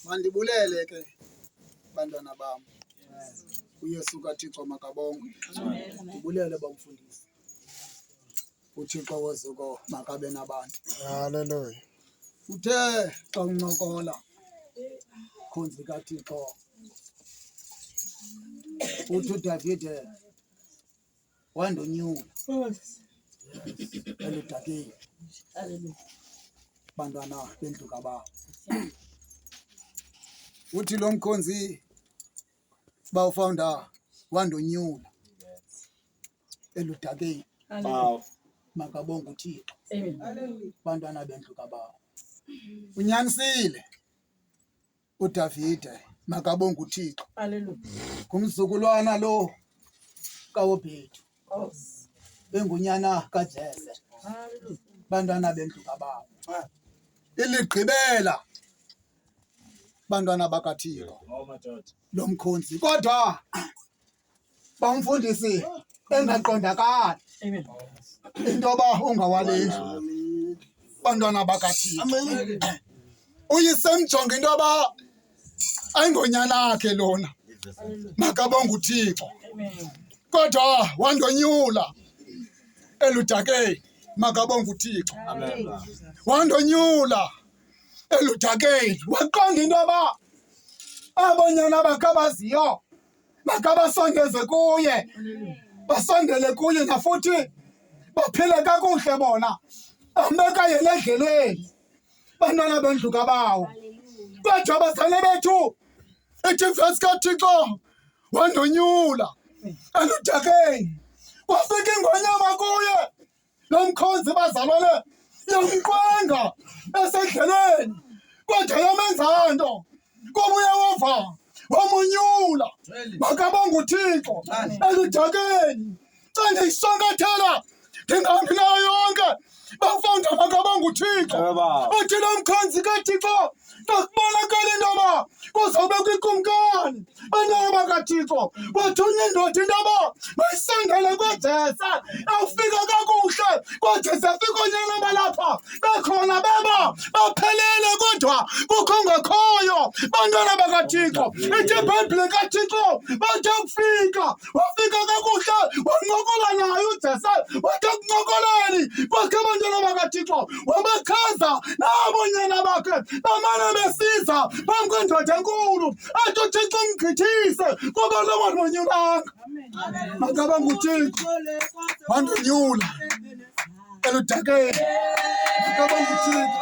Mandibulele ke bantwana bam. uYesu kaThixo makabongwe. Ndibulele bamfundisi. uThixo wozuko makabe nabantu. Haleluya. Uthe xa uncokola khonzi kaThixo uthi uDavide wandonyula eludakeni bantwana bendlu kababa. Uthi lo mkhonzi bawufunda wandonyula eludakeni. Makabonge uThixo. Bantwana bendlu kababa. Unyanisile uDavide makabonge uThixo. Kumzukulwana lo kaObhedi engunyana kaJese. Bantwana bendlu kababa. Iligqibela bantwana bakaThixo lo mkhonzi kodwa bamfundisi engaqondakali intoba ungawalendlu bantwana bakaThixo. Uyisemjonga intoba ayingonyana yakhe lona makabonge uThixo kodwa wandonyula eludakeni makabonge uThixo. Wandonyula eludakeni waqonda intoba abonyana bakabaziyo makabasondeze kuye basondele kuye nafuthi baphile kakuhle bona ambeka yena endleleni bantwana bendlu kabawo. Kodwa bazali bethu ethi verse kaThixo wandonyula eludakeni kwafika ingonyama kuye lo mkhonzi bazalwane yamqwenga esendleleni kodwa yamenza nto kubuye wova wamunyula makabonge uThixo eludakeni. Xa ndiyisonkathela ndingahambi nayo yonke bafunda makabonge uThixo. Uthi lo mkhonzi kaThixo nakubonakala intoba kuzawubekwa ikumkani bantwana bakaThixo wathunya indoda intoba mayisondele koJese awufika kakuhle koJese afika oonyana balapha bekhona beba baphelele kodwa kukho ongekhoyo bantwana bakaThixo. Ithi iBhayibhile kaThixo bathe ukufika wafika kakuhle wancokola naye uJese wathe kuncokoleni kwakhe bantwana bakaThixo wabachaza nabonyana bakhe bamane besiza phambi kwendoda enkulu athi uThixo umgqithise kuba lo wandonyulanga. Makabonge uThixo wandonyula eludakeni makabonge uThixo.